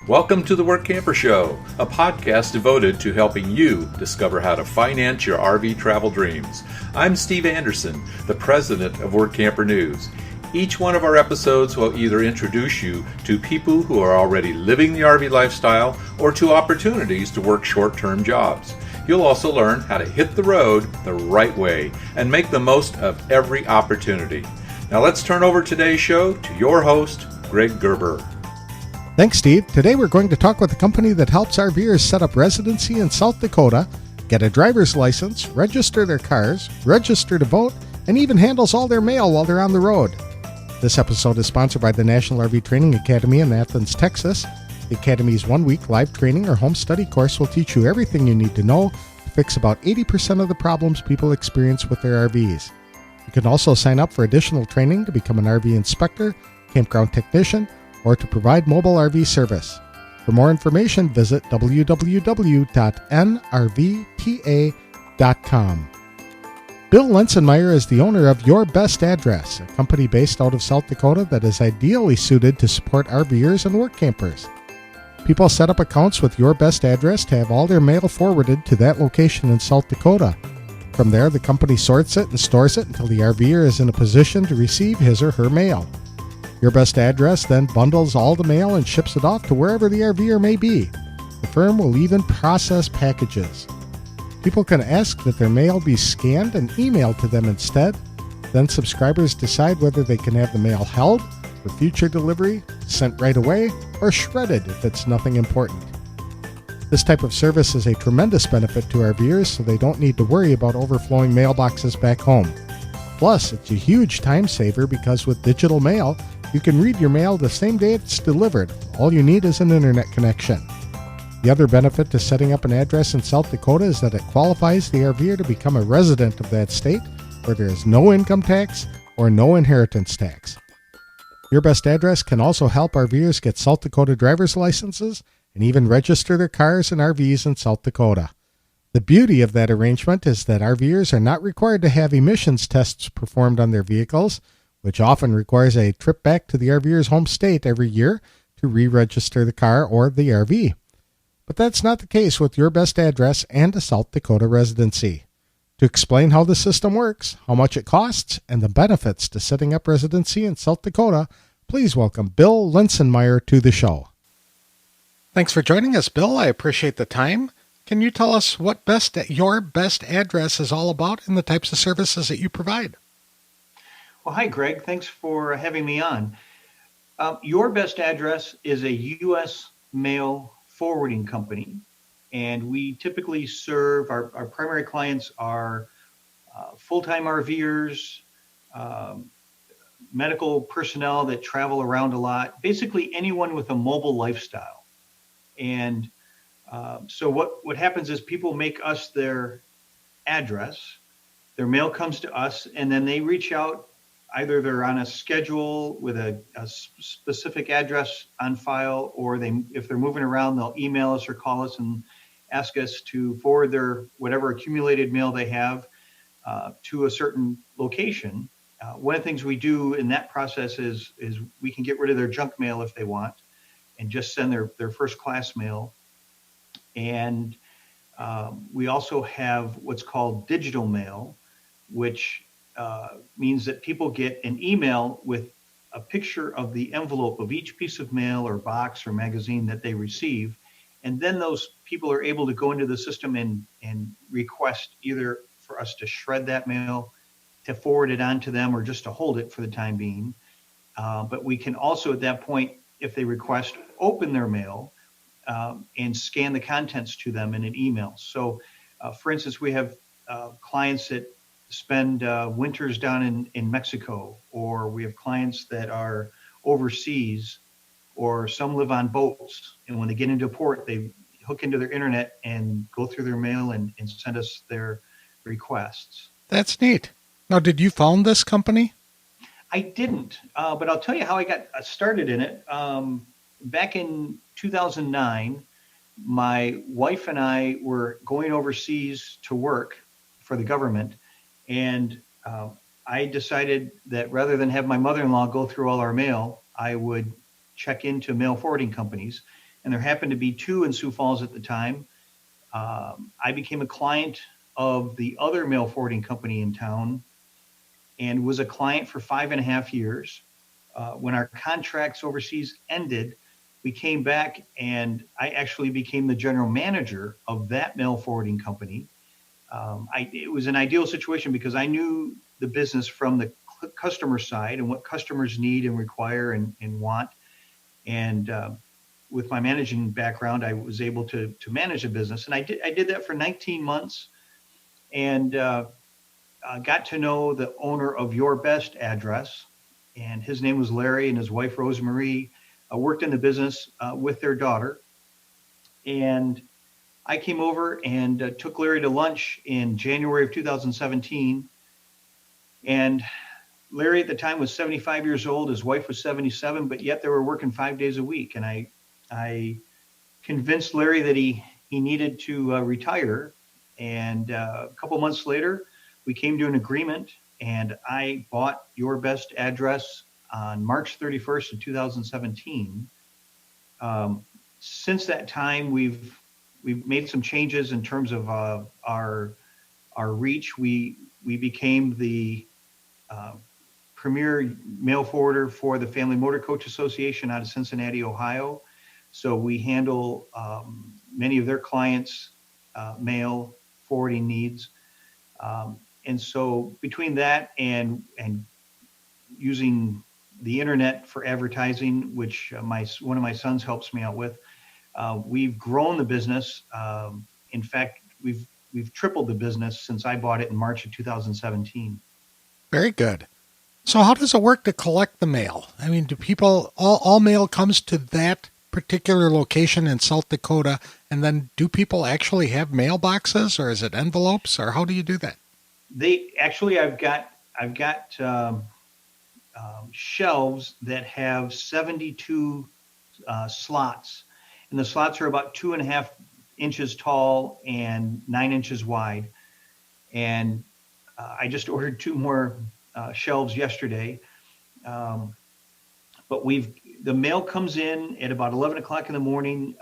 Welcome to the Workamper Show, a podcast devoted to helping you discover how to finance your RV travel dreams. I'm Steve Anderson, the president of Workamper News. Each one of our episodes will either introduce you to people who are already living the RV lifestyle or to opportunities to work short-term jobs. You'll also learn how to hit the road the right way and make the most of every opportunity. Now let's turn over today's show to your host, Greg Gerber. Thanks, Steve. Today we're going to talk with a company that helps RVers set up residency in South Dakota, get a driver's license, register their cars, register to vote, and even handles all their mail while they're on the road. This episode is sponsored by the National RV Training Academy in Athens, Texas. The Academy's one-week live training or home study course will teach you everything you need to know to fix about 80% of the problems people experience with their RVs. You can also sign up for additional training to become an RV inspector, campground technician, or to provide mobile RV service. For more information, visit www.nrvta.com. Bill Linsenmeyer is the owner of Your Best Address, a company based out of South Dakota that is ideally suited to support RVers and work campers. People set up accounts with Your Best Address to have all their mail forwarded to that location in South Dakota. From there, the company sorts it and stores it until the RVer is in a position to receive his or her mail. Your Best Address then bundles all the mail and ships it off to wherever the RVer may be. The firm will even process packages. People can ask that their mail be scanned and emailed to them instead. Then subscribers decide whether they can have the mail held for future delivery, sent right away, or shredded if it's nothing important. This type of service is a tremendous benefit to RVers, so they don't need to worry about overflowing mailboxes back home. Plus, it's a huge time saver because with digital mail, you can read your mail the same day it's delivered. All you need is an internet connection. The other benefit to setting up an address in South Dakota is that it qualifies the RVer to become a resident of that state where there is no income tax or no inheritance tax. Your Best Address can also help RVers get South Dakota driver's licenses and even register their cars and RVs in South Dakota. The beauty of that arrangement is that RVers are not required to have emissions tests performed on their vehicles, which often requires a trip back to the RVer's home state every year to re-register the car or the RV. But that's not the case with Your Best Address and a South Dakota residency. To explain how the system works, how much it costs, and the benefits to setting up residency in South Dakota, please welcome Bill Linsenmeyer to the show. Thanks for joining us, Bill. I appreciate the time. Can you tell us what Your Best Address is all about and the types of services that you provide? Well, hi, Greg. Thanks for having me on. Your Best Address is a U.S. mail forwarding company, and we typically serve our primary clients are full-time RVers, medical personnel that travel around a lot, basically anyone with a mobile lifestyle. And so what happens is people make us their address, their mail comes to us, and then they reach out. Either they're on a schedule with a specific address on file, or if they're moving around, they'll email us or call us and ask us to forward their whatever accumulated mail they have to a certain location. One of the things we do in that process is we can get rid of their junk mail if they want and just send their first class mail. And we also have what's called digital mail, which means that people get an email with a picture of the envelope of each piece of mail or box or magazine that they receive. And then those people are able to go into the system and request either for us to shred that mail, to forward it on to them, or just to hold it for the time being. But we can also at that point, if they request, open their mail and scan the contents to them in an email. So for instance, we have clients that spend winters down in Mexico, or we have clients that are overseas, or some live on boats. And when they get into port, they hook into their internet and go through their mail and send us their requests. That's neat. Now, did you found this company? I didn't, but I'll tell you how I got started in it. Back in 2009, my wife and I were going overseas to work for the government. And I decided that rather than have my mother-in-law go through all our mail, I would check into mail forwarding companies. and there happened to be two in Sioux Falls at the time. I became a client of the other mail forwarding company in town and was a client for 5.5 years. When our contracts overseas ended, we came back and I actually became the general manager of that mail forwarding company. It was an ideal situation because I knew the business from the customer side and what customers need and require and want. And with my managing background, I was able to manage a business, and I did that for 19 months, and got to know the owner of Your Best Address, and his name was Larry, and his wife Rosemarie worked in the business with their daughter, and I came over and took Larry to lunch in January of 2017, and Larry at the time was 75 years old. His wife was 77, but yet they were working 5 days a week. And I convinced Larry that he needed to retire. And a couple months later, we came to an agreement, and I bought Your Best Address on March 31st of 2017. Since that time, we've made some changes in terms of our reach. We became the premier mail forwarder for the Family Motor Coach Association out of Cincinnati, Ohio. So we handle many of their clients' mail forwarding needs. And so between that and using the internet for advertising, which one of my sons helps me out with, we've grown the business. In fact, we've tripled the business since I bought it in March of 2017. Very good. So how does it work to collect the mail? I mean, do people, all mail comes to that particular location in South Dakota, and then do people actually have mailboxes, or is it envelopes, or how do you do that? I've got shelves that have 72 slots, and the slots are about 2.5 inches tall and 9 inches wide. And I just ordered 2 more shelves yesterday. But the mail comes in at about 11 o'clock in the morning.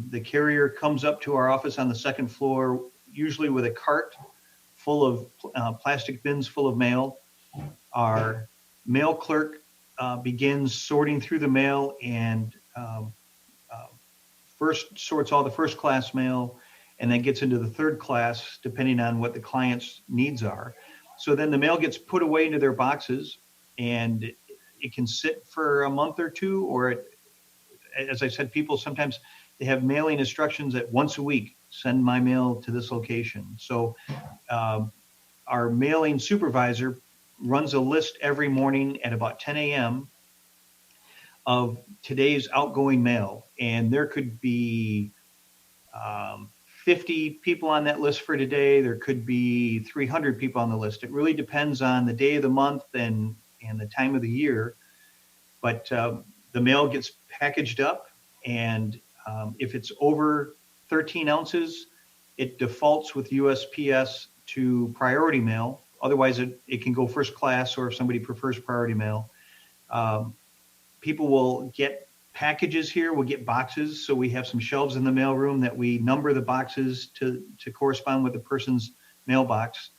The carrier comes up to our office on the second floor, usually with a cart full of plastic bins full of mail. Our mail clerk begins sorting through the mail and first sorts all the first class mail and then gets into the third class depending on what the client's needs are. So then the mail gets put away into their boxes, and it can sit for a month or two, or as I said, people sometimes they have mailing instructions that once a week, send my mail to this location. So our mailing supervisor runs a list every morning at about 10 a.m. of today's outgoing mail. And there could be 50 people on that list for today. There could be 300 people on the list. It really depends on the day of the month and the time of the year. But the mail gets packaged up, and if it's over 13 ounces, it defaults with USPS to priority mail. Otherwise, it can go first class, or if somebody prefers priority mail. People will get packages here. We'll get boxes. So we have some shelves in the mailroom that we number the boxes to correspond with the person's mailbox.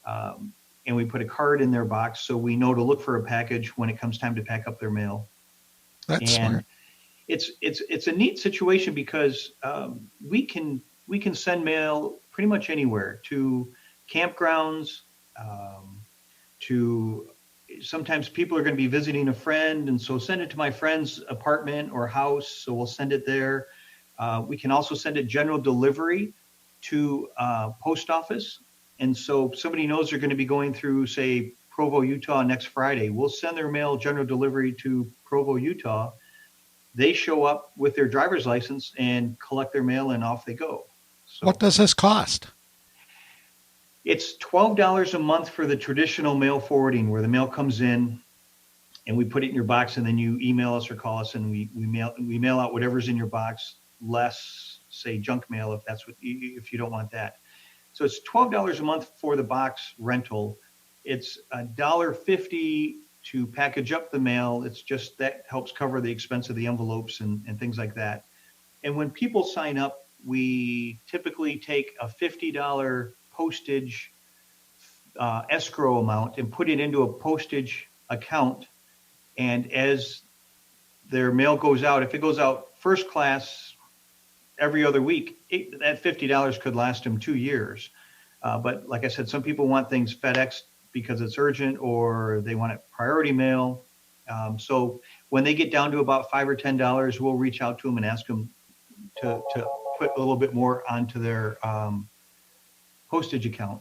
And we put a card in their box so we know to look for a package when it comes time to pack up their mail. That's smart. It's a neat situation because we can send mail pretty much anywhere, to campgrounds, to sometimes people are going to be visiting a friend, and so send it to my friend's apartment or house. So we'll send it there. We can also send it general delivery to post office. And so if somebody knows they're going to be going through, say, Provo, Utah next Friday, we'll send their mail general delivery to Provo, Utah. They show up with their driver's license and collect their mail, and off they go. So what does this cost? It's $12 a month for the traditional mail forwarding, where the mail comes in and we put it in your box, and then you email us or call us, and we mail out whatever's in your box, less, say, junk mail if you don't want that. So it's $12 a month for the box rental. It's $1.50 to package up the mail. It's just that helps cover the expense of the envelopes and things like that. And when people sign up, we typically take a $50 postage escrow amount and put it into a postage account. And as their mail goes out, if it goes out first class every other week, that $50 could last them 2 years. But like I said, some people want things FedEx because it's urgent, or they want it priority mail. So when they get down to about $5 or $10, we'll reach out to them and ask them to put a little bit more onto their postage account.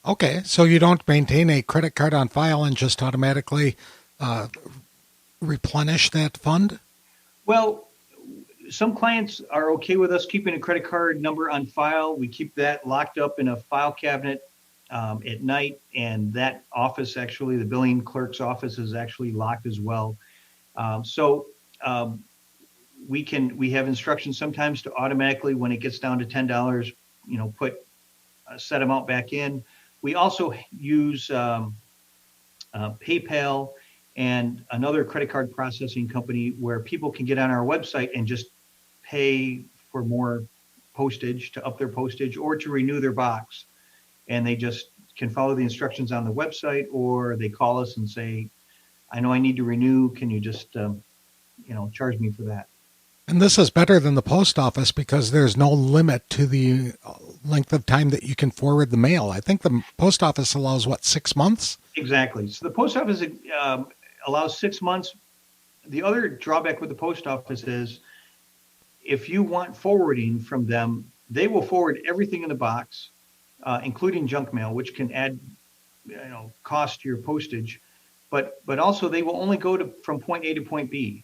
Okay, so you don't maintain a credit card on file and just automatically replenish that fund? Well, some clients are okay with us keeping a credit card number on file. We keep that locked up in a file cabinet at night, and that office, actually, the billing clerk's office, is actually locked as well. We have instructions sometimes to automatically, when it gets down to $10, put a set amount back in. We also use PayPal and another credit card processing company where people can get on our website and just pay for more postage, to up their postage, or to renew their box. And they just can follow the instructions on the website, or they call us and say, I know I need to renew. Can you just, charge me for that? And this is better than the post office because there's no limit to the length of time that you can forward the mail. I think the post office allows, 6 months? Exactly. So the post office allows 6 months. The other drawback with the post office is if you want forwarding from them, they will forward everything in the box, including junk mail, which can add, cost to your postage. But also they will only go from point A to point B.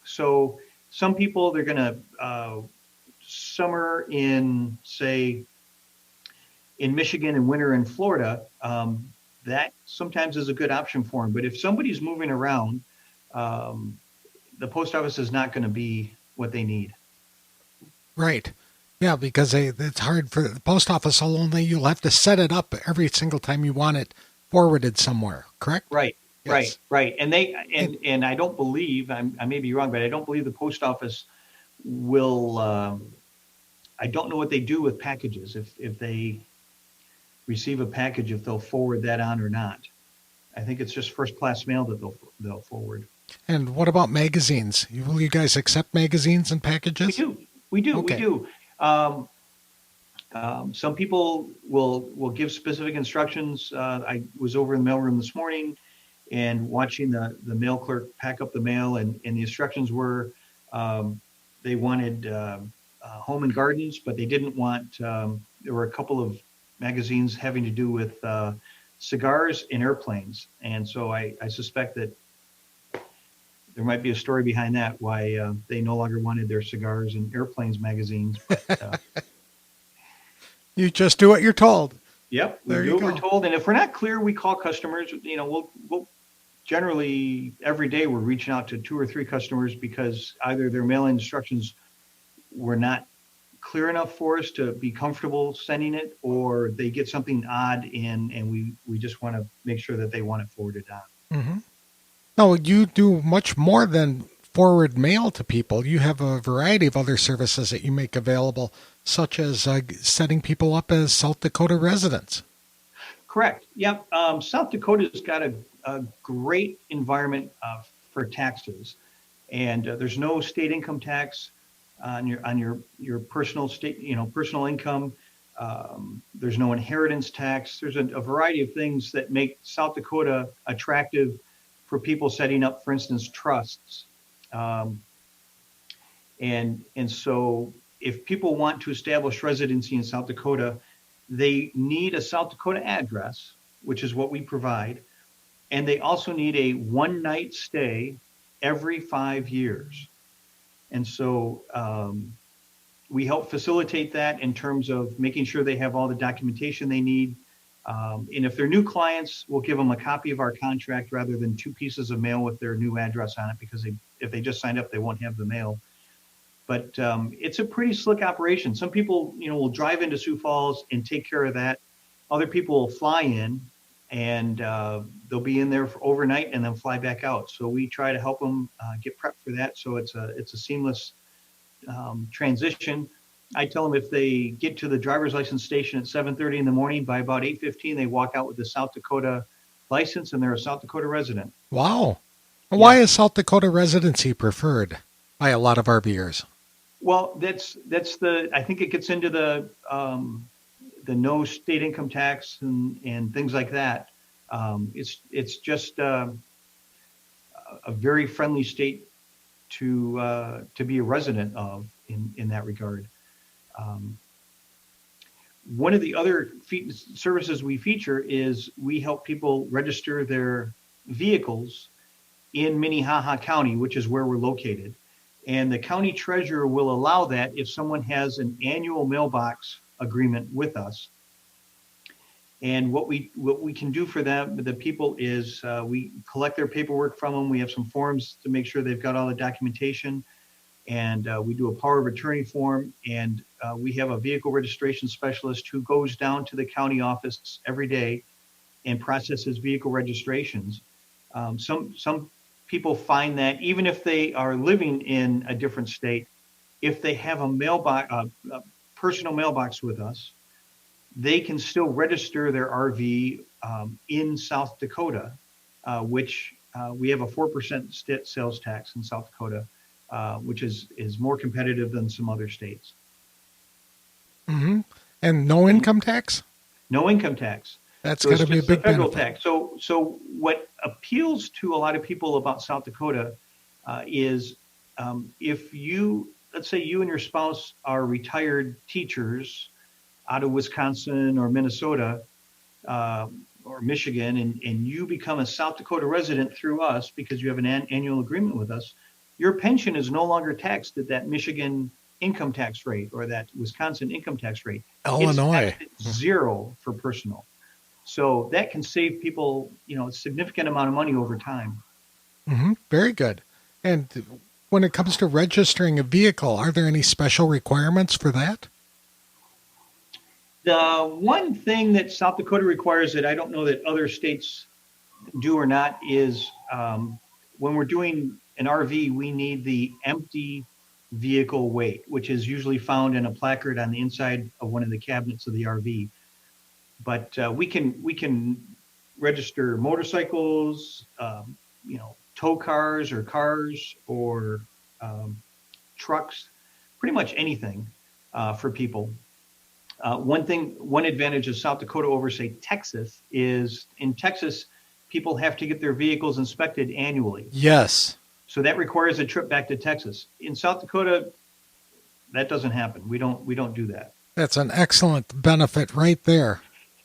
So some people, they're going to summer in, say, in Michigan and winter in Florida. That sometimes is a good option for them. But if somebody's moving around, the post office is not going to be what they need. Right. Yeah, because it's hard for the post office. You'll have to set it up every single time you want it forwarded somewhere, correct? Right. Yes. Right. And and I don't believe, I may be wrong, but I don't believe the post office will, I don't know what they do with packages, if they receive a package, if they'll forward that on or not. I think it's just first class mail that they'll forward. And what about magazines? Will you guys accept magazines and packages? We do. Okay. We do. Some people will give specific instructions. I was over in the mailroom this morning and watching the mail clerk pack up the mail, and the instructions were they wanted home and gardens, but they didn't want, there were a couple of magazines having to do with cigars and airplanes. And so I suspect that there might be a story behind that, why they no longer wanted their cigars and airplanes magazines. But, you just do what you're told. Yep, we do what we're told. And if we're not clear, we call customers. We'll generally every day we're reaching out to 2 or 3 customers because either their mail instructions were not clear enough for us to be comfortable sending it, or they get something odd in, and we just want to make sure that they want it forwarded on. Mm-hmm. No, you do much more than forward mail to people. You have a variety of other services that you make available, such as setting people up as South Dakota residents. Correct. Yep. South Dakota's got a great environment for taxes, and there's no state income tax on your personal personal income. There's no inheritance tax. There's a variety of things that make South Dakota attractive for people setting up, for instance, trusts. And so if people want to establish residency in South Dakota, they need a South Dakota address, which is what we provide. And they also need a one-night stay every 5 years. And so we help facilitate that in terms of making sure they have all the documentation they need. And if they're new clients, we'll give them a copy of our contract rather than 2 pieces of mail with their new address on it, because if they just signed up, they won't have the mail. But it's a pretty slick operation. Some people, will drive into Sioux Falls and take care of that. Other people will fly in and they'll be in there for overnight and then fly back out. So we try to help them get prepped for that. So it's a seamless transition, I tell them if they get to the driver's license station at 7:30 in the morning, by about 8:15, they walk out with the South Dakota license and they're a South Dakota resident. Wow. Why Yeah. is South Dakota residency preferred by a lot of RVers? Well, I think it gets into the no state income tax and things like that. It's just a very friendly state to be a resident of in that regard. Um, One of the other services we feature is we help people register their vehicles in Minnehaha County, which is where we're located. And the county treasurer will allow that if someone has an annual mailbox agreement with us. And what we can do for them, the people, is we collect their paperwork from them. We have some forms to make sure they've got all the documentation, and we do a power of attorney form. And we have a vehicle registration specialist who goes down to the county office every day and processes vehicle registrations. Some people find that even if they are living in a different state, if they have a mailbox, a personal mailbox with us, they can still register their RV in South Dakota, which we have a 4% sales tax in South Dakota, which is more competitive than some other states. Mm-hmm. And no income tax? No income tax. That's So got it's to be a just big federal benefit. tax. So what appeals to a lot of people about South Dakota is if let's say you and your spouse are retired teachers out of Wisconsin or Minnesota or Michigan, and you become a South Dakota resident through us because you have an annual agreement with us, your pension is no longer taxed at that Michigan income tax rate or that Wisconsin income tax rate. Illinois. It's taxed at zero for personal. So that can save people, a significant amount of money over time. Mm-hmm. Very good. And when it comes to registering a vehicle, are there any special requirements for that? The one thing that South Dakota requires that I don't know that other states do or not is when we're doing an RV, we need the empty vehicle weight, which is usually found in a placard on the inside of one of the cabinets of the RV. But we can register motorcycles, tow cars or trucks, pretty much anything for people. One advantage of South Dakota over, say, Texas is in Texas, people have to get their vehicles inspected annually. Yes. So that requires a trip back to Texas. In South Dakota, that doesn't happen. We don't do that. That's an excellent benefit right there,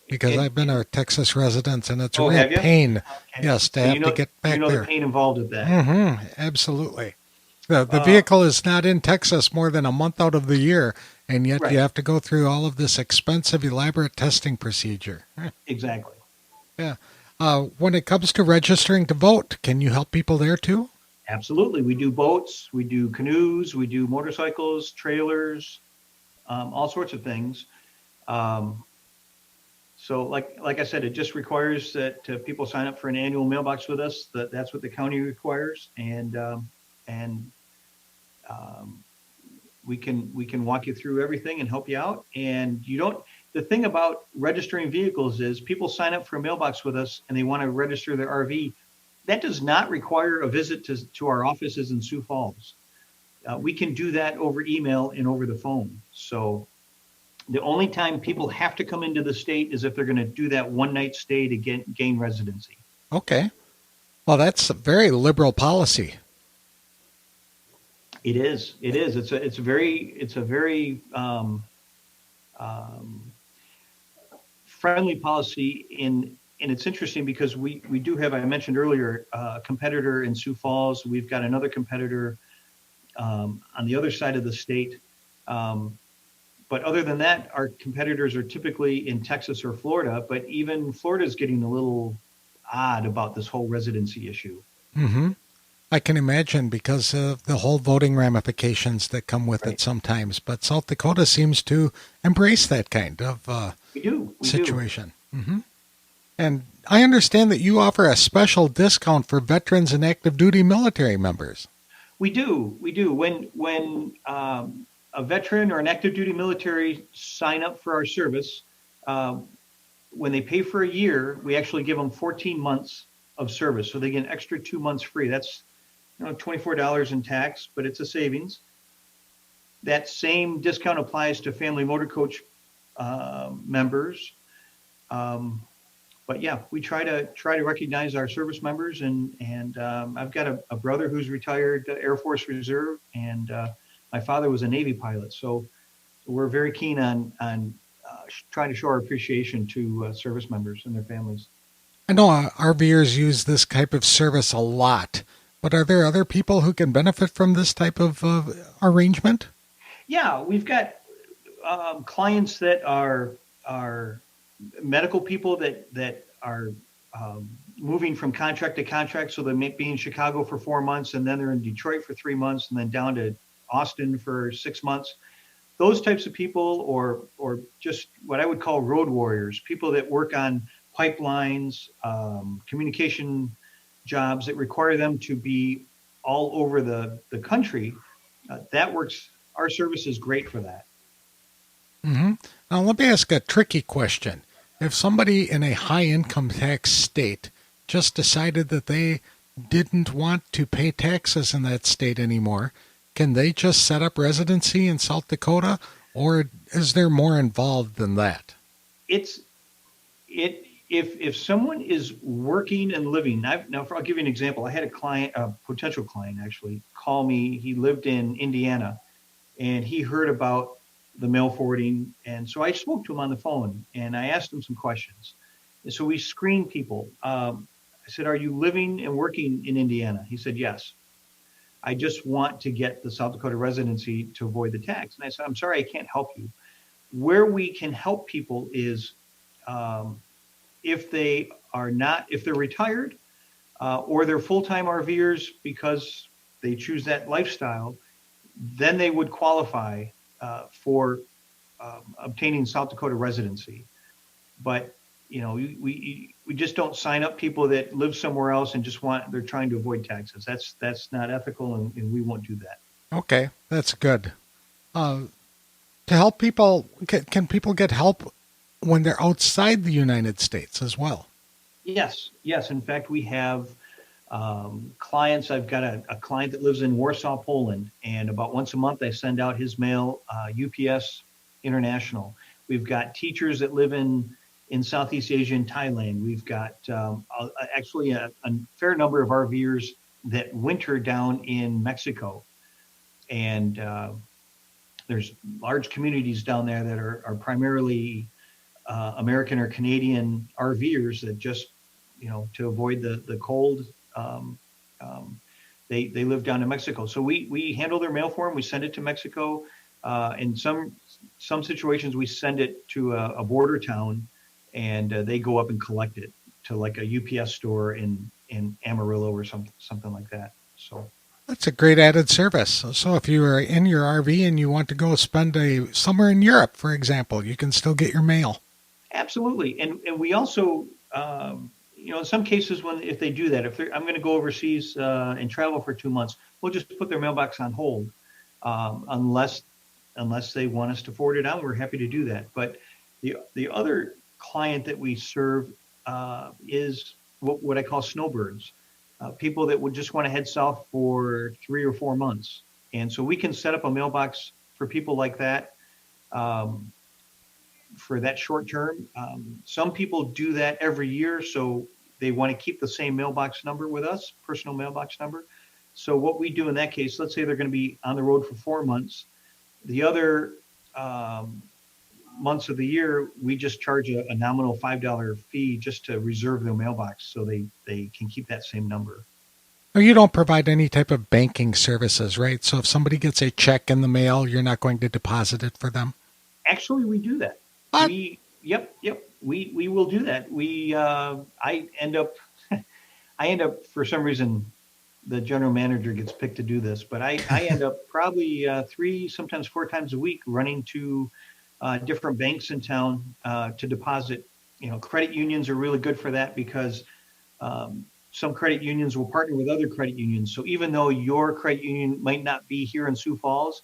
because I've been a Texas resident, and it's a real pain, Okay. yes, to have to get back there. The pain involved with that. Mm-hmm. Absolutely. The vehicle is not in Texas more than a month out of the year, and yet Right. you have to go through all of this expensive, elaborate testing procedure. Exactly. Yeah. When it comes to registering to vote, can you help people there too? Absolutely. We do boats, we do canoes, we do motorcycles, trailers, all sorts of things. So like I said, it just requires that people sign up for an annual mailbox with us. That's what the county requires, and we can walk you through everything and help you out. And the thing about registering vehicles is people sign up for a mailbox with us and they want to register their RV. That does not require a visit to our offices in Sioux Falls. We can do that over email and over the phone. So the only time people have to come into the state is if they're going to do that one night stay to gain residency. Okay. Well, that's a very liberal policy. It is. It's a very friendly policy. And it's interesting because we do have, I mentioned earlier, a competitor in Sioux Falls. We've got another competitor on the other side of the state. But other than that, our competitors are typically in Texas or Florida. But even Florida is getting a little odd about this whole residency issue. Mm-hmm. I can imagine, because of the whole voting ramifications that come with it sometimes. But South Dakota seems to embrace that kind of situation. Mm-hmm. And I understand that you offer a special discount for veterans and active duty military members. We do. We do. When a veteran or an active duty military sign up for our service, um, when they pay for a year, we actually give them 14 months of service, so they get an extra 2 months free. That's $24 in tax, but it's a savings. That same discount applies to family motor coach members. Um, but yeah, we try to recognize our service members, and I've got a brother who's retired Air Force Reserve, and my father was a Navy pilot, so we're very keen on trying to show our appreciation to service members and their families. I know RVers use this type of service a lot, but are there other people who can benefit from this type of arrangement? Yeah, we've got clients that are medical people that are moving from contract to contract. So they may be in Chicago for 4 months, and then they're in Detroit for 3 months, and then down to Austin for 6 months. Those types of people, or just what I would call road warriors, people that work on pipelines, communication jobs that require them to be all over the country. That works. Our service is great for that. Hmm. Now, let me ask a tricky question. If somebody in a high income tax state just decided that they didn't want to pay taxes in that state anymore, can they just set up residency in South Dakota, or is there more involved than that? It's it if someone is working and living. I'll give you an example. I had a client, a potential client actually, call me. He lived in Indiana, and he heard about the mail forwarding, and so I spoke to him on the phone, and I asked him some questions. And so we screened people. I said, "Are you living and working in Indiana?" He said, "Yes. I just want to get the South Dakota residency to avoid the tax." And I said, "I'm sorry, I can't help you. Where we can help people is um, if if they're retired or they're full-time RVers because they choose that lifestyle, then they would qualify for obtaining South Dakota residency. But we just don't sign up people that live somewhere else and they're trying to avoid taxes. That's not ethical, and we won't do that. Okay, that's good. Uh, to help people, can people get help when they're outside the United States as well? Yes, yes. In fact, we have clients. I've got a client that lives in Warsaw, Poland, and about once a month I send out his mail, UPS International. We've got teachers that live in Southeast Asia and Thailand. We've got actually a fair number of RVers that winter down in Mexico, and there's large communities down there that are primarily American or Canadian RVers that just, to avoid the cold, um, um, they live down in Mexico. So we handle their mail for them. We send it to Mexico. In some situations, we send it to a border town, and they go up and collect it to like a UPS store in Amarillo or something like that. So That's a great added service. So if you are in your RV and you want to go spend a summer in Europe, for example, you can still get your mail. absolutely, and we also, in some cases, if they do that, I'm going to go overseas and travel for 2 months, we'll just put their mailbox on hold, unless they want us to forward it on. We're happy to do that. But the other client that we serve is what I call snowbirds, people that would just want to head south for 3 or 4 months, and so we can set up a mailbox for people like that. Um, for that short term. Some people do that every year, so they want to keep the same mailbox number with us, personal mailbox number. So what we do in that case, let's say they're going to be on the road for 4 months. The other months of the year, we just charge a nominal $5 fee just to reserve their mailbox so they can keep that same number. Now, you don't provide any type of banking services, right? So if somebody gets a check in the mail, you're not going to deposit it for them? Actually, we do that. What? Yep. We will do that. I end up for some reason, the general manager gets picked to do this, but I end up probably 3, sometimes 4 times a week running to different banks in town to deposit. Credit unions are really good for that because some credit unions will partner with other credit unions. So even though your credit union might not be here in Sioux Falls,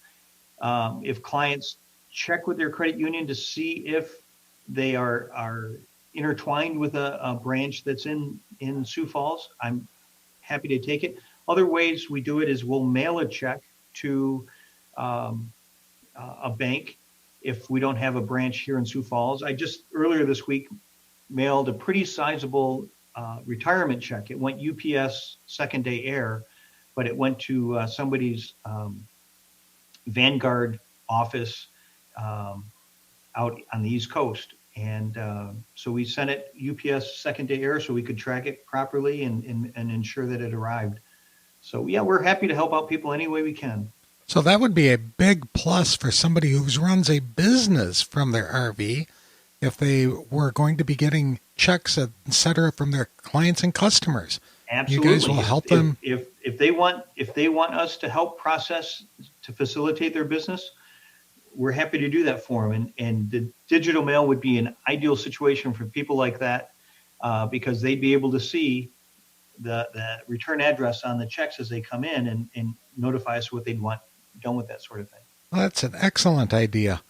if clients check with their credit union to see if they are intertwined with a branch that's in Sioux Falls, I'm happy to take it. Other ways we do it is we'll mail a check to a bank if we don't have a branch here in Sioux Falls. I just earlier this week mailed a pretty sizable retirement check. It went UPS second day air, but it went to somebody's Vanguard office out on the East Coast. And so we sent it UPS second day air so we could track it properly and ensure that it arrived. So yeah, we're happy to help out people any way we can. So that would be a big plus for somebody who runs a business from their RV if they were going to be getting checks, et cetera, from their clients and customers. Absolutely. You guys will help them. If they want us to help process to facilitate their business, we're happy to do that for them. And the digital mail would be an ideal situation for people like that because they'd be able to see the return address on the checks as they come in and notify us what they'd want done with that sort of thing. Well, that's an excellent idea.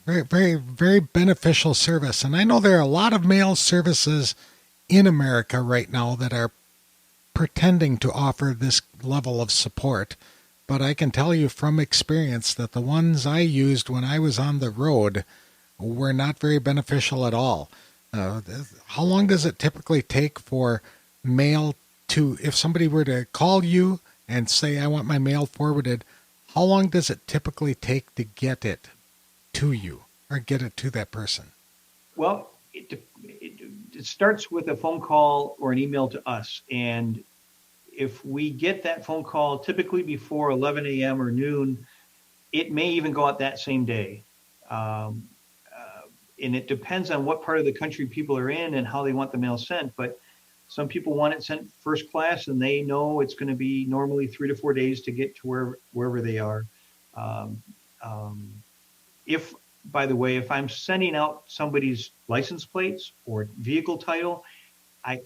Very, very, very beneficial service. And I know there are a lot of mail services in America right now that are pretending to offer this level of support. But I can tell you from experience that the ones I used when I was on the road were not very beneficial at all. How long does it typically take for mail to, if somebody were to call you and say, I want my mail forwarded, how long does it typically take to get it to you or get it to that person? Well, it starts with a phone call or an email to us. And if we get that phone call typically before 11 a.m. or noon, it may even go out that same day. And it depends on what part of the country people are in and how they want the mail sent. But some people want it sent first class, and they know it's going to be normally 3 to 4 days to get to wherever they are. If, by the way, if I'm sending out somebody's license plates or vehicle title, I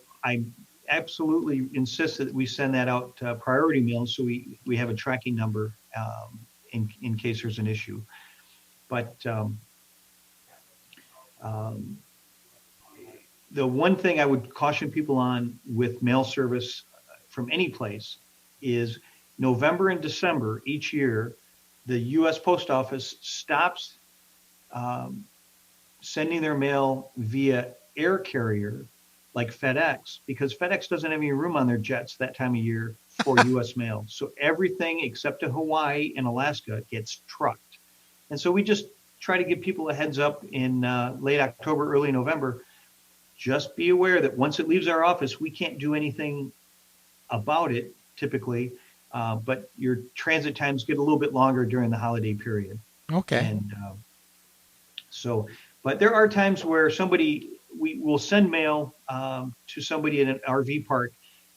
absolutely insist that we send that out priority mail so we have a tracking number in case there's an issue. But the one thing I would caution people on with mail service from any place is November and December each year, the U.S. Post Office stops sending their mail via air carrier like FedEx, because FedEx doesn't have any room on their jets that time of year for U.S. mail. So everything except to Hawaii and Alaska gets trucked. And so we just try to give people a heads up in late October, early November. Just be aware that once it leaves our office, we can't do anything about it typically, but your transit times get a little bit longer during the holiday period. Okay. And but there are times where we will send mail to somebody in an RV park,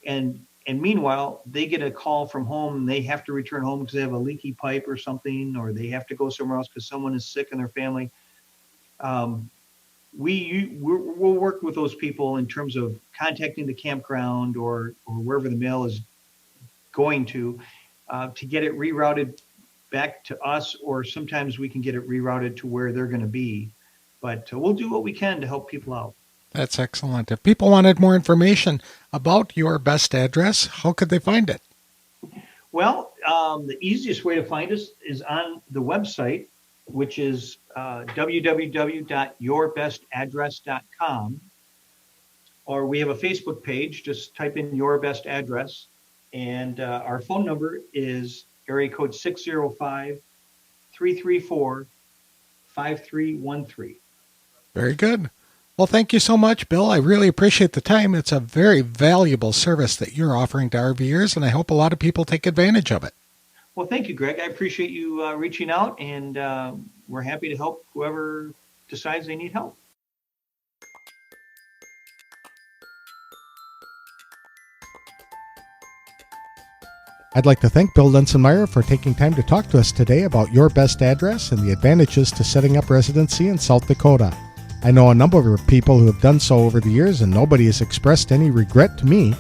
and meanwhile they get a call from home and they have to return home because they have a leaky pipe or something, or they have to go somewhere else because someone is sick in their family. We'll work with those people in terms of contacting the campground or wherever the mail is going to get it rerouted back to us, or sometimes we can get it rerouted to where they're going to be. But we'll do what we can to help people out. That's excellent. If people wanted more information about Your Best Address, how could they find it? Well, the easiest way to find us is on the website, which is www.yourbestaddress.com. Or we have a Facebook page. Just type in Your Best Address. And our phone number is area code 605-334-5313. Very good. Well, thank you so much, Bill. I really appreciate the time. It's a very valuable service that you're offering to RVers, and I hope a lot of people take advantage of it. Well, thank you, Greg. I appreciate you reaching out, and we're happy to help whoever decides they need help. I'd like to thank Bill Linsenmeyer for taking time to talk to us today about Your Best Address and the advantages to setting up residency in South Dakota. I know a number of people who have done so over the years, and nobody has expressed any regret to me.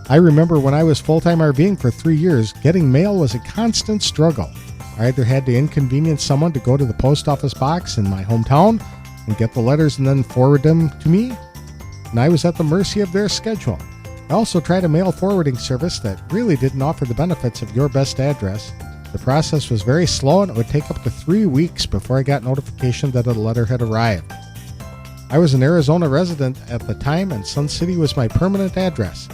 I remember when I was full-time RVing for 3 years, getting mail was a constant struggle. I either had to inconvenience someone to go to the post office box in my hometown and get the letters and then forward them to me, and I was at the mercy of their schedule. I also tried a mail forwarding service that really didn't offer the benefits of Your Best Address. The process was very slow, and it would take up to 3 weeks before I got notification that a letter had arrived. I was an Arizona resident at the time, and Sun City was my permanent address.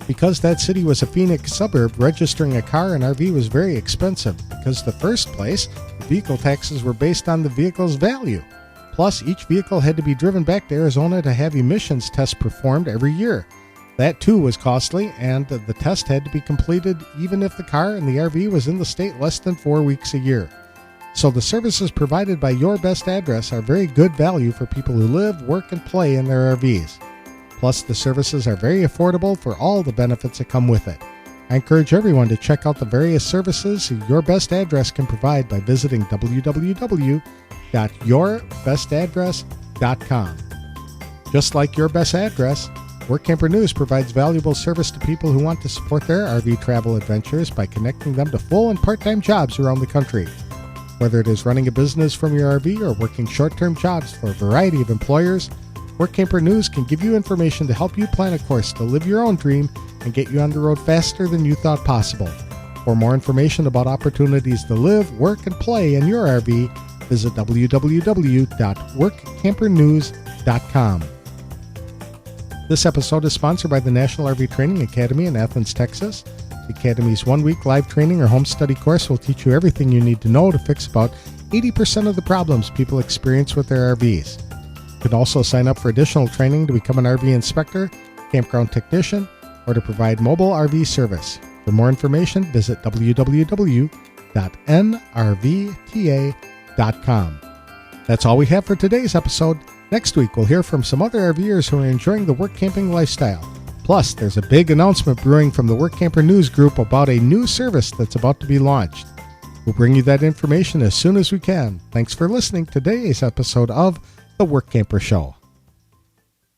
Because that city was a Phoenix suburb, registering a car and RV was very expensive. Because the first place, the vehicle taxes were based on the vehicle's value. Plus, each vehicle had to be driven back to Arizona to have emissions tests performed every year. That too was costly, and the test had to be completed even if the car and the RV was in the state less than 4 weeks a year. So the services provided by Your Best Address are very good value for people who live, work, and play in their RVs. Plus, the services are very affordable for all the benefits that come with it. I encourage everyone to check out the various services Your Best Address can provide by visiting www.yourbestaddress.com. Just like Your Best Address, Workamper News provides valuable service to people who want to support their RV travel adventures by connecting them to full and part-time jobs around the country. Whether it is running a business from your RV or working short-term jobs for a variety of employers, Workamper News can give you information to help you plan a course to live your own dream and get you on the road faster than you thought possible. For more information about opportunities to live, work, and play in your RV, visit www.workampernews.com. This episode is sponsored by the National RV Training Academy in Athens, Texas. The Academy's 1-week live training or home study course will teach you everything you need to know to fix about 80% of the problems people experience with their RVs. You can also sign up for additional training to become an RV inspector, campground technician, or to provide mobile RV service. For more information, visit www.nrvta.com. That's all we have for today's episode. Next week, we'll hear from some other RVers who are enjoying the work camping lifestyle. Plus, there's a big announcement brewing from the Workamper News Group about a new service that's about to be launched. We'll bring you that information as soon as we can. Thanks for listening to today's episode of The Workamper Show.